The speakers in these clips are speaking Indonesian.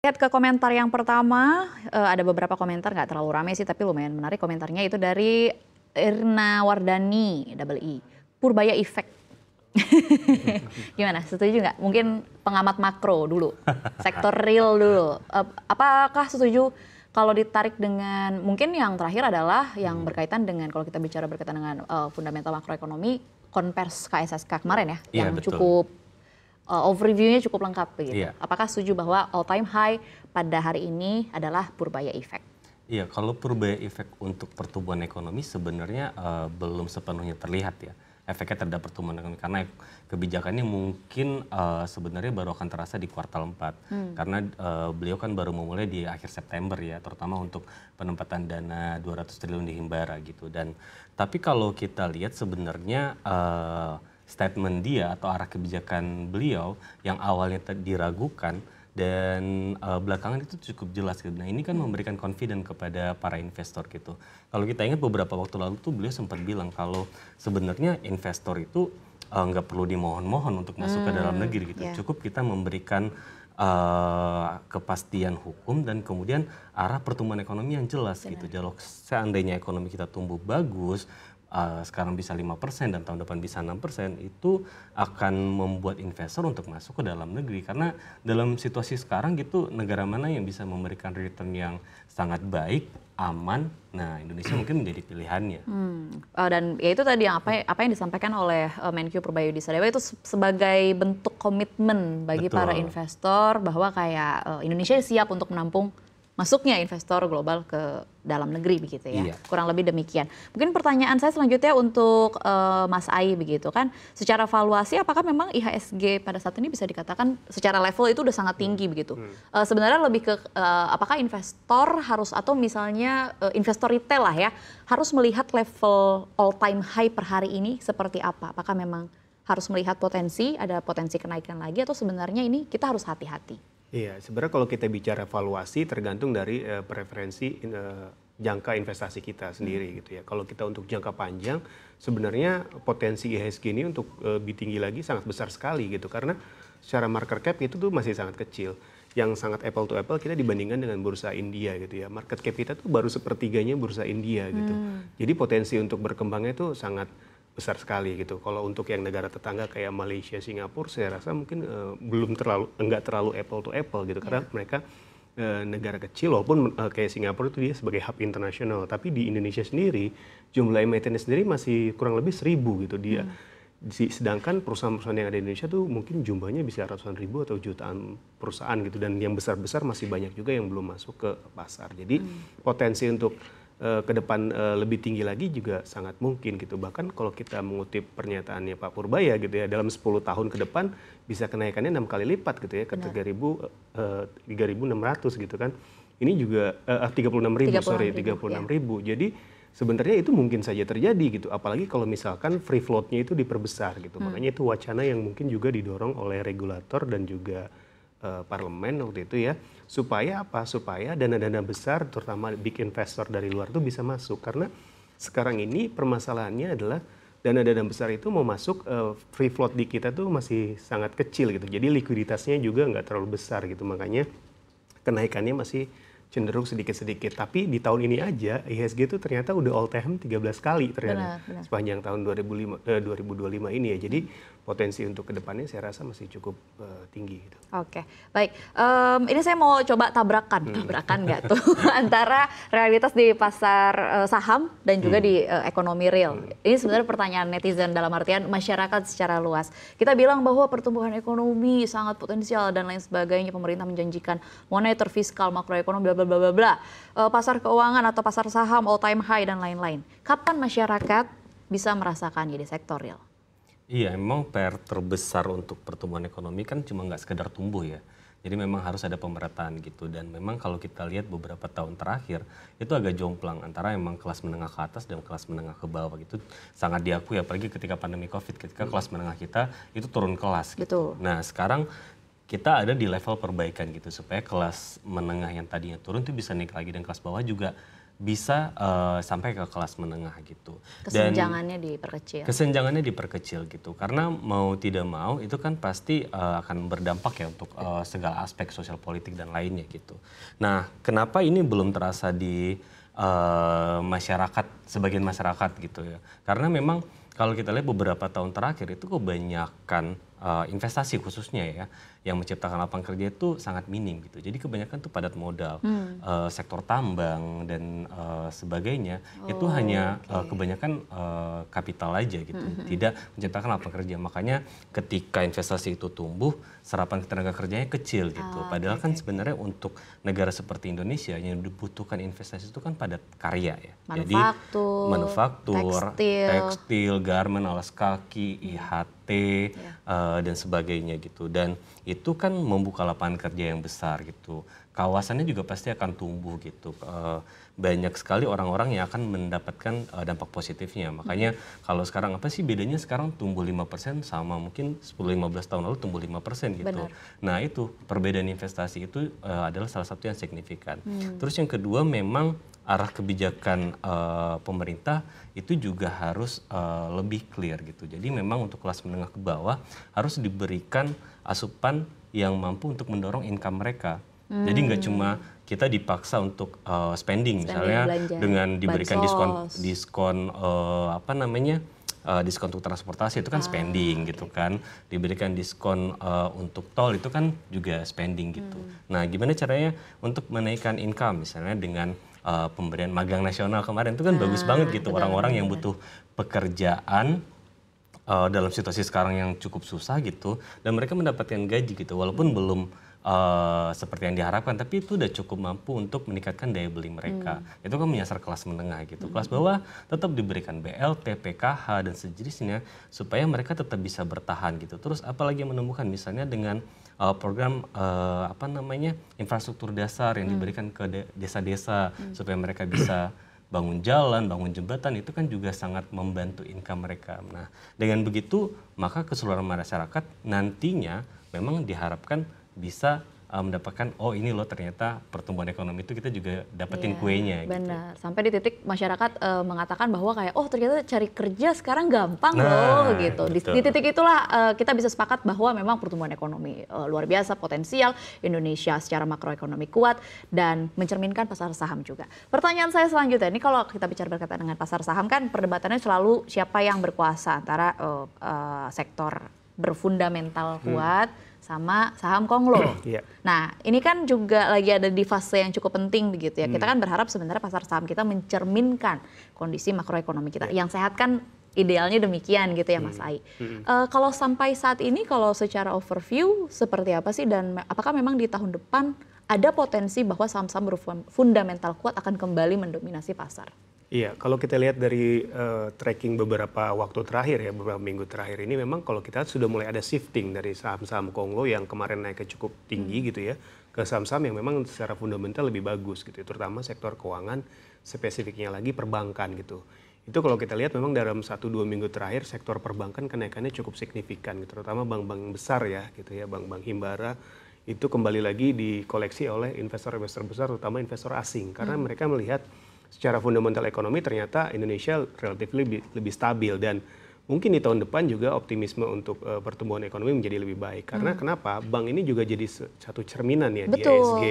Lihat ke komentar yang pertama, ada beberapa komentar nggak terlalu ramai sih, tapi lumayan menarik komentarnya itu dari Irna Wardani, double I. Purbaya Effect. Gimana, setuju nggak? Mungkin pengamat makro dulu, sektor real dulu. Apakah setuju kalau ditarik dengan, mungkin yang terakhir adalah yang berkaitan dengan, kalau kita bicara berkaitan dengan fundamental makroekonomi, konvers KSSK kemarin ya, yang betul. cukup overview-nya cukup lengkap begitu. Iya. Apakah setuju bahwa all time high pada hari ini adalah Purbaya Effect? Iya, kalau Purbaya Effect untuk pertumbuhan ekonomi sebenarnya belum sepenuhnya terlihat ya. Efeknya terhadap pertumbuhan ekonomi karena kebijakannya mungkin sebenarnya baru akan terasa di kuartal 4. Karena beliau kan baru memulai di akhir September ya, terutama untuk penempatan dana 200 triliun di Himbara gitu. Dan tapi kalau kita lihat sebenarnya statement dia atau arah kebijakan beliau yang awalnya diragukan dan belakangan itu cukup jelas gitu. Nah ini kan memberikan confidence kepada para investor gitu. Kalau kita ingat beberapa waktu lalu tuh beliau sempat bilang kalau sebenarnya investor itu nggak perlu dimohon-mohon untuk masuk ke dalam negeri gitu. Cukup kita memberikan kepastian hukum dan kemudian arah pertumbuhan ekonomi yang jelas gitu. Kalau seandainya ekonomi kita tumbuh bagus, sekarang bisa 5% dan tahun depan bisa 6%, itu akan membuat investor untuk masuk ke dalam negeri. Karena dalam situasi sekarang gitu, negara mana yang bisa memberikan return yang sangat baik, aman, nah Indonesia mungkin menjadi pilihannya. Dan ya itu tadi yang apa yang disampaikan oleh Menkyu Purbayu Disadewa itu sebagai bentuk komitmen bagi para investor bahwa kayak Indonesia siap untuk menampung masuknya investor global ke dalam negeri begitu ya. Iya. Kurang lebih demikian. Mungkin pertanyaan saya selanjutnya untuk Mas Ai begitu kan. Secara valuasi apakah memang IHSG pada saat ini bisa dikatakan secara level itu udah sangat tinggi begitu. Sebenarnya lebih ke apakah investor harus atau misalnya investor retail lah ya harus melihat level all time high per hari ini seperti apa? Apakah memang harus melihat ada potensi kenaikan lagi atau sebenarnya ini kita harus hati-hati? Iya, sebenarnya kalau kita bicara valuasi tergantung dari preferensi jangka investasi kita sendiri gitu ya. Kalau kita untuk jangka panjang, sebenarnya potensi IHSG ini untuk lebih tinggi lagi sangat besar sekali gitu. Karena secara market cap itu tuh masih sangat kecil. Yang sangat apple to apple kita dibandingkan dengan bursa India gitu ya. Market cap kita tuh baru sepertiganya bursa India gitu. Jadi potensi untuk berkembangnya itu sangat besar sekali gitu. Kalau untuk yang negara tetangga kayak Malaysia, Singapura, saya rasa mungkin enggak terlalu apple to apple gitu karena mereka negara kecil walaupun kayak Singapura itu dia sebagai hub internasional. Tapi di Indonesia sendiri jumlah emitennya sendiri masih kurang lebih 1.000 gitu dia. Sedangkan perusahaan-perusahaan yang ada di Indonesia tuh mungkin jumlahnya bisa ratusan ribu atau jutaan perusahaan gitu dan yang besar-besar masih banyak juga yang belum masuk ke pasar. Jadi potensi untuk ke depan lebih tinggi lagi juga sangat mungkin gitu. Bahkan kalau kita mengutip pernyataannya Pak Purbaya gitu ya, dalam 10 tahun ke depan bisa kenaikannya 6 kali lipat gitu ya ke 3.600 gitu kan. Ini juga 36.000 sorry 36.000. Jadi sebenarnya itu mungkin saja terjadi gitu. Apalagi kalau misalkan free float-nya itu diperbesar gitu. Makanya itu wacana yang mungkin juga didorong oleh regulator dan juga parlemen waktu itu ya, supaya apa? Supaya dana-dana besar terutama big investor dari luar itu bisa masuk karena sekarang ini permasalahannya adalah dana-dana besar itu mau masuk free float di kita tuh masih sangat kecil gitu. Jadi likuiditasnya juga nggak terlalu besar gitu. Makanya kenaikannya masih cenderung sedikit-sedikit. Tapi di tahun ini aja IHSG itu ternyata udah all time 13 kali ternyata sepanjang tahun 2025 ini ya. Jadi potensi untuk kedepannya saya rasa masih cukup tinggi. Gitu. Oke, baik. Ini saya mau coba tabrakan nggak tuh antara realitas di pasar saham dan juga di ekonomi real. Ini sebenarnya pertanyaan netizen dalam artian masyarakat secara luas. Kita bilang bahwa pertumbuhan ekonomi sangat potensial dan lain sebagainya. Pemerintah menjanjikan moneter, fiskal, makroekonomi, bla bla bla bla bla. Pasar keuangan atau pasar saham all time high dan lain-lain. Kapan masyarakat bisa merasakannya di sektor real? Iya, memang PR terbesar untuk pertumbuhan ekonomi kan cuma nggak sekedar tumbuh ya. Jadi memang harus ada pemerataan gitu. Dan memang kalau kita lihat beberapa tahun terakhir itu agak jomplang antara memang kelas menengah ke atas dan kelas menengah ke bawah gitu. Sangat diakui apalagi ketika pandemi COVID, ketika kelas menengah kita itu turun kelas gitu. Nah sekarang kita ada di level perbaikan gitu supaya kelas menengah yang tadinya turun itu bisa naik lagi dan kelas bawah juga bisa sampai ke kelas menengah gitu. Kesenjangannya diperkecil. Kesenjangannya diperkecil gitu. Karena mau tidak mau itu kan pasti akan berdampak ya untuk segala aspek sosial politik dan lainnya gitu. Nah, kenapa ini belum terasa di masyarakat, sebagian masyarakat gitu ya? Karena memang kalau kita lihat beberapa tahun terakhir itu kebanyakan investasi khususnya ya yang menciptakan lapangan kerja itu sangat minim gitu. Jadi kebanyakan tuh padat modal, sektor tambang dan sebagainya itu hanya kebanyakan kapital aja gitu, tidak menciptakan lapangan kerja. Makanya ketika investasi itu tumbuh, serapan tenaga kerjanya kecil gitu. Padahal kan sebenarnya untuk negara seperti Indonesia yang dibutuhkan investasi itu kan padat karya ya. Manufaktur, tekstil, garmen, alas kaki, IHT dan sebagainya gitu. Dan itu kan membuka lapangan kerja yang besar gitu. Kawasannya juga pasti akan tumbuh gitu. Banyak sekali orang-orang yang akan mendapatkan dampak positifnya. Makanya kalau sekarang apa sih bedanya sekarang tumbuh 5% sama mungkin 10-15 tahun lalu tumbuh 5% gitu. Benar. Nah itu perbedaan investasi itu adalah salah satu yang signifikan. Terus yang kedua memang arah kebijakan pemerintah itu juga harus lebih clear gitu. Jadi memang untuk kelas menengah ke bawah harus diberikan asupan yang mampu untuk mendorong income mereka. Jadi nggak cuma kita dipaksa untuk spending misalnya belanja, dengan diberikan bansos. diskon diskon untuk transportasi itu kan spending gitu kan, diberikan diskon untuk tol itu kan juga spending gitu. Nah gimana caranya untuk menaikkan income misalnya dengan pemberian magang nasional kemarin itu kan bagus banget gitu, orang-orang yang butuh pekerjaan dalam situasi sekarang yang cukup susah gitu dan mereka mendapatkan gaji gitu walaupun belum seperti yang diharapkan, tapi itu udah cukup mampu untuk meningkatkan daya beli mereka. Itu kan menyasar kelas menengah gitu. Kelas bawah tetap diberikan BLT, PKH dan sejenisnya supaya mereka tetap bisa bertahan gitu. Terus apalagi yang menemukan misalnya dengan program infrastruktur dasar yang diberikan ke desa-desa supaya mereka bisa bangun jalan, bangun jembatan, itu kan juga sangat membantu income mereka. Nah, dengan begitu maka keseluruhan masyarakat nantinya memang diharapkan bisa mendapatkan ini loh ternyata pertumbuhan ekonomi itu kita juga dapetin kuenya gitu. Benar. Sampai di titik masyarakat mengatakan bahwa kayak ternyata cari kerja sekarang gampang loh gitu. Di titik itulah kita bisa sepakat bahwa memang pertumbuhan ekonomi luar biasa, potensial, Indonesia secara makroekonomi kuat dan mencerminkan pasar saham juga. Pertanyaan saya selanjutnya, ini kalau kita bicara berkaitan dengan pasar saham kan perdebatannya selalu siapa yang berkuasa antara sektor berfundamental kuat sama saham konglo. Nah, ini kan juga lagi ada di fase yang cukup penting begitu ya. Kita kan berharap sebenarnya pasar saham kita mencerminkan kondisi makroekonomi kita. Yang sehat kan idealnya demikian gitu ya Mas Ai. Kalau sampai saat ini, kalau secara overview seperti apa sih dan apakah memang di tahun depan ada potensi bahwa saham-saham berfundamental kuat akan kembali mendominasi pasar? Iya, kalau kita lihat dari tracking beberapa waktu terakhir ya, beberapa minggu terakhir ini memang kalau kita sudah mulai ada shifting dari saham-saham konglo yang kemarin naiknya cukup tinggi gitu ya, ke saham-saham yang memang secara fundamental lebih bagus gitu, terutama sektor keuangan, spesifiknya lagi perbankan gitu. Itu kalau kita lihat memang dalam 1-2 minggu terakhir sektor perbankan kenaikannya cukup signifikan gitu, terutama bank-bank besar ya gitu ya, bank-bank himbara itu kembali lagi dikoleksi oleh investor-investor besar, terutama investor asing, karena mereka melihat secara fundamental ekonomi ternyata Indonesia relatif lebih stabil dan mungkin di tahun depan juga optimisme untuk pertumbuhan ekonomi menjadi lebih baik. Karena kenapa? Bank ini juga jadi satu cerminan ya. Betul. Di ESG.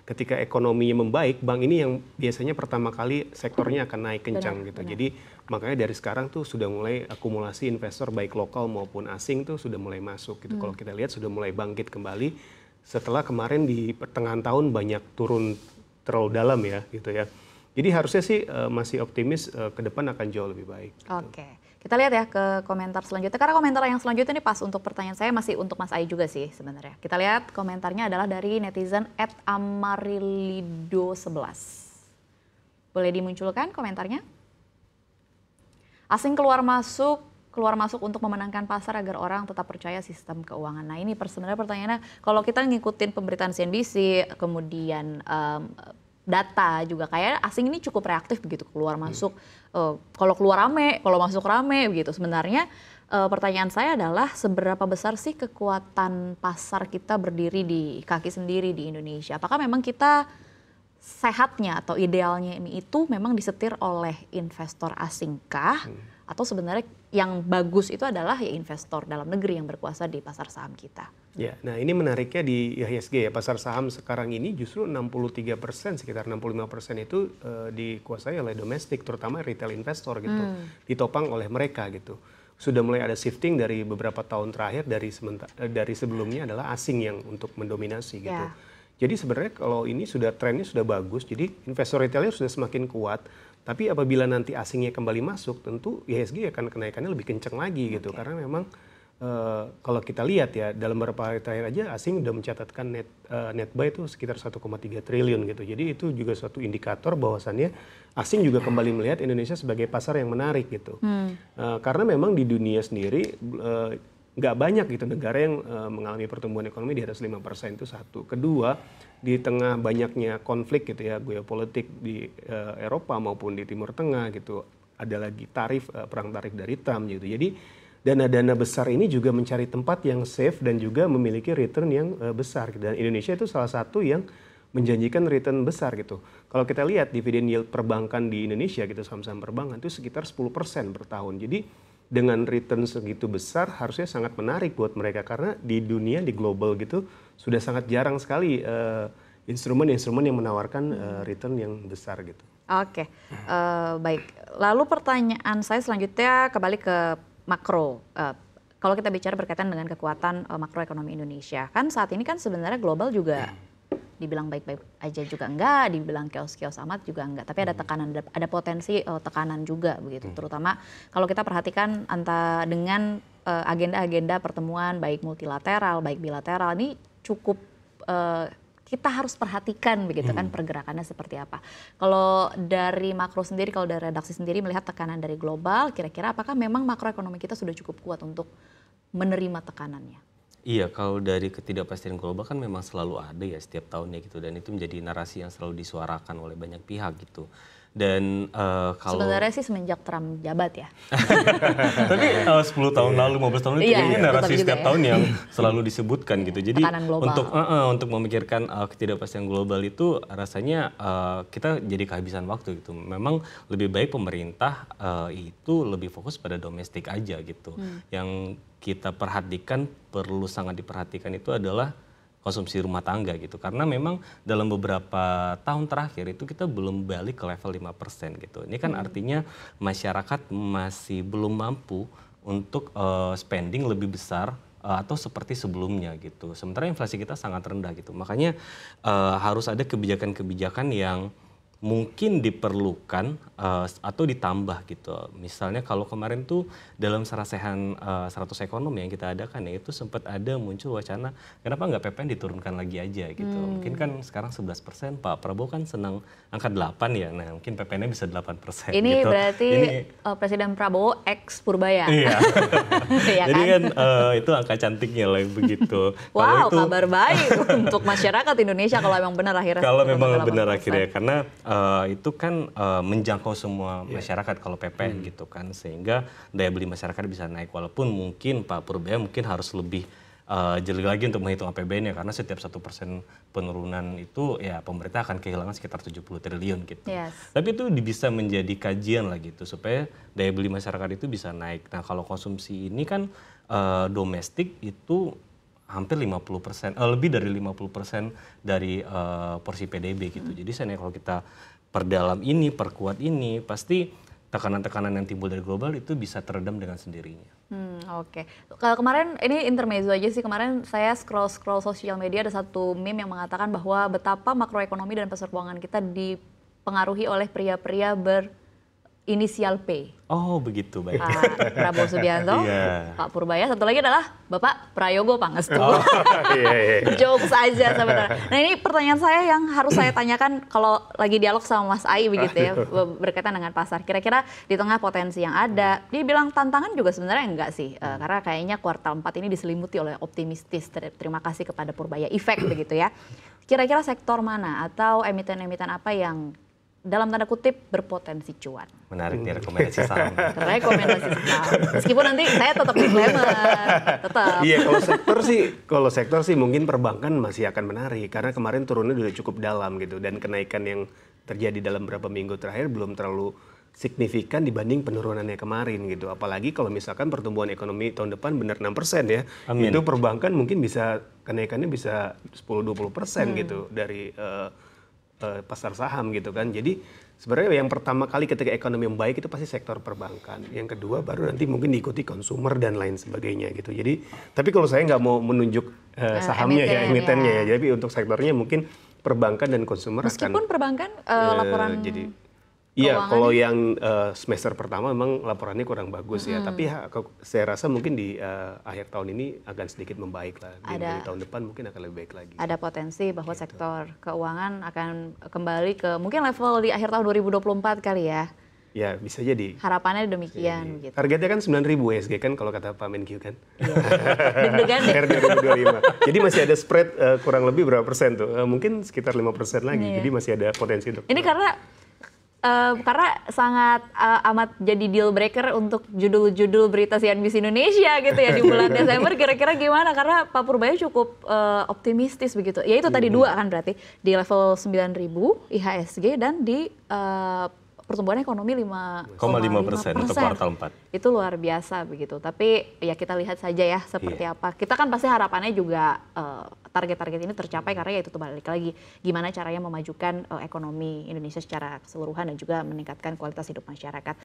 Ketika ekonominya membaik, bank ini yang biasanya pertama kali sektornya akan naik kencang gitu. Jadi makanya dari sekarang tuh sudah mulai akumulasi investor baik lokal maupun asing tuh sudah mulai masuk gitu. Kalau kita lihat sudah mulai bangkit kembali setelah kemarin di pertengahan tahun banyak turun terlalu dalam ya gitu ya. Jadi harusnya sih masih optimis ke depan akan jauh lebih baik. Oke, kita lihat ya ke komentar selanjutnya. Karena komentar yang selanjutnya ini pas untuk pertanyaan saya, masih untuk Mas Ai juga sih sebenarnya. Kita lihat komentarnya adalah dari netizen @amarilido11. Boleh dimunculkan komentarnya? Asing keluar masuk untuk memenangkan pasar agar orang tetap percaya sistem keuangan. Nah ini sebenarnya pertanyaannya, kalau kita ngikutin pemberitaan CNBC, kemudian data juga kayak asing ini cukup reaktif begitu keluar masuk. Kalau keluar rame, kalau masuk rame begitu. Sebenarnya pertanyaan saya adalah seberapa besar sih kekuatan pasar kita berdiri di kaki sendiri di Indonesia? Apakah memang kita sehatnya atau idealnya ini itu memang disetir oleh investor asingkah atau sebenarnya yang bagus itu adalah ya investor dalam negeri yang berkuasa di pasar saham kita? Ya, nah ini menariknya di IHSG ya, pasar saham sekarang ini justru 63%, sekitar 65% itu dikuasai oleh domestik, terutama retail investor gitu, ditopang oleh mereka gitu. Sudah mulai ada shifting dari beberapa tahun terakhir dari sebelumnya adalah asing yang untuk mendominasi gitu. Jadi sebenarnya kalau ini trennya sudah bagus, jadi investor retailnya sudah semakin kuat. Tapi apabila nanti asingnya kembali masuk, tentu IHSG akan kenaikannya lebih kencang lagi gitu. Karena memang kalau kita lihat ya dalam beberapa hari terakhir aja asing sudah mencatatkan net buy itu sekitar 1,3 triliun gitu. Jadi itu juga suatu indikator bahwasannya asing juga kembali melihat Indonesia sebagai pasar yang menarik gitu. Karena memang di dunia sendiri nggak banyak gitu negara yang mengalami pertumbuhan ekonomi di atas 5% itu satu. Kedua, di tengah banyaknya konflik gitu ya, geopolitik di Eropa maupun di Timur Tengah gitu, ada lagi perang tarif dari Trump gitu. Jadi dana-dana besar ini juga mencari tempat yang safe dan juga memiliki return yang besar. Dan Indonesia itu salah satu yang menjanjikan return besar gitu. Kalau kita lihat dividen yield perbankan di Indonesia gitu, saham-saham perbankan itu sekitar 10% per tahun. Jadi dengan return segitu besar harusnya sangat menarik buat mereka karena di dunia, di global gitu sudah sangat jarang sekali instrumen-instrumen yang menawarkan return yang besar gitu. Oke, baik. Lalu pertanyaan saya selanjutnya kembali ke makro. Kalau kita bicara berkaitan dengan kekuatan makroekonomi Indonesia, kan saat ini kan sebenarnya global juga dibilang baik-baik aja juga enggak, dibilang chaos-chaos amat juga enggak. Tapi ada tekanan, ada potensi tekanan juga begitu. Terutama kalau kita perhatikan dengan agenda-agenda pertemuan baik multilateral, baik bilateral ini cukup kita harus perhatikan begitu kan pergerakannya seperti apa. Kalau dari makro sendiri, kalau dari redaksi sendiri melihat tekanan dari global, kira-kira apakah memang makroekonomi kita sudah cukup kuat untuk menerima tekanannya? Iya, kalau dari ketidakpastian global kan memang selalu ada ya setiap tahunnya gitu, dan itu menjadi narasi yang selalu disuarakan oleh banyak pihak gitu. Dan kalau sebenarnya sih semenjak Trump jabat ya. tapi 10 tahun lalu, 15 tahun itu kayaknya narasi setiap tahun yang selalu disebutkan gitu. Jadi untuk memikirkan ketidakpastian global itu rasanya kita jadi kehabisan waktu gitu. Memang lebih baik pemerintah itu lebih fokus pada domestik aja gitu. Yang kita perhatikan, perlu sangat diperhatikan itu adalah konsumsi rumah tangga gitu. Karena memang dalam beberapa tahun terakhir itu kita belum balik ke level 5% gitu. Ini kan artinya masyarakat masih belum mampu untuk spending lebih besar atau seperti sebelumnya gitu. Sementara inflasi kita sangat rendah gitu. Makanya harus ada kebijakan-kebijakan yang mungkin diperlukan atau ditambah gitu. Misalnya kalau kemarin tuh dalam sarasehan 100 ekonomi yang kita adakan ya itu sempat ada muncul wacana kenapa nggak PPN diturunkan lagi aja gitu. Mungkin kan sekarang 11%, Pak Prabowo kan senang angka 8 ya. Nah mungkin PPN-nya bisa 8% ini gitu. Berarti Presiden Prabowo ex Purbaya. Iya. Ya Jadi kan itu angka cantiknya lah begitu. Wow, itu, kabar baik untuk masyarakat Indonesia kalau memang benar akhirnya. Kalau memang benar akhirnya, karena itu kan menjangkau semua masyarakat kalau PPN gitu kan, sehingga daya beli masyarakat bisa naik. Walaupun mungkin Pak Purbaya mungkin harus lebih jeli lagi untuk menghitung APBN ya, karena setiap 1% penurunan itu ya pemerintah akan kehilangan sekitar 70 triliun gitu. Tapi itu bisa menjadi kajian lah gitu supaya daya beli masyarakat itu bisa naik. Nah kalau konsumsi ini kan domestik itu hampir 50%, lebih dari 50% dari porsi PDB gitu. Jadi saya kalau kita perdalam ini, perkuat ini, pasti tekanan-tekanan yang timbul dari global itu bisa teredam dengan sendirinya. Oke. Kalau kemarin, ini intermezzo aja sih, kemarin saya scroll sosial media ada satu meme yang mengatakan bahwa betapa makroekonomi dan pasar keuangan kita dipengaruhi oleh pria-pria berinisial P. Oh begitu, baik. Pak Prabowo Subianto, Pak Purbaya, satu lagi adalah Bapak Prayogo Pangestu. Jokes aja sebenarnya. Nah ini pertanyaan saya yang harus saya tanyakan kalau lagi dialog sama Mas Ai begitu ya, berkaitan dengan pasar. Kira-kira di tengah potensi yang ada, dia bilang tantangan juga sebenarnya enggak sih, karena kayaknya kuartal 4 ini diselimuti oleh optimistis. Terima kasih kepada Purbaya Effect begitu ya. Kira-kira sektor mana atau emiten-emiten apa yang dalam tanda kutip berpotensi cuan. Menarik nih rekomendasi saham. Rekomendasi saham. Meskipun nanti saya tetap disclaimer, tetap. Iya, kalau sektor sih mungkin perbankan masih akan menarik karena kemarin turunnya udah cukup dalam gitu dan kenaikan yang terjadi dalam beberapa minggu terakhir belum terlalu signifikan dibanding penurunannya kemarin gitu. Apalagi kalau misalkan pertumbuhan ekonomi tahun depan benar 6% ya. Amin. Itu perbankan mungkin bisa kenaikannya bisa 10-20% gitu dari pasar saham gitu kan. Jadi sebenarnya yang pertama kali ketika ekonomi membaik itu pasti sektor perbankan. Yang kedua baru nanti mungkin diikuti consumer dan lain sebagainya gitu. Jadi tapi kalau saya nggak mau menunjuk sahamnya emitennya ya. Jadi untuk sektornya mungkin perbankan dan consumer Meskipun perbankan laporan iya, kalau yang semester pertama memang laporannya kurang bagus ya. Tapi saya rasa mungkin di akhir tahun ini akan sedikit membaik lah. Di tahun depan mungkin akan lebih baik lagi. ada potensi bahwa sektor keuangan akan kembali ke mungkin level di akhir tahun 2024 kali ya. Ya, bisa jadi. Harapannya demikian gitu. Targetnya kan 9.000 USG kan kalau kata Pak Menkyu kan. Deg-degan deh. R 2025. Jadi masih ada spread kurang lebih berapa persen tuh? Mungkin sekitar 5% lagi. Jadi masih ada potensi untuk. Ini karena sangat amat jadi deal breaker untuk judul-judul berita CNBC Indonesia gitu ya di bulan Desember. Kira-kira gimana? Karena Pak Purbaya cukup optimistis begitu. Ya itu tadi dua kan berarti di level 9.000 IHSG dan di pertumbuhan ekonomi 5,5% untuk kuartal 4. Itu luar biasa begitu. Tapi ya kita lihat saja ya seperti apa. Kita kan pasti harapannya juga target-target ini tercapai karena ya itu balik lagi gimana caranya memajukan ekonomi Indonesia secara keseluruhan dan juga meningkatkan kualitas hidup masyarakat.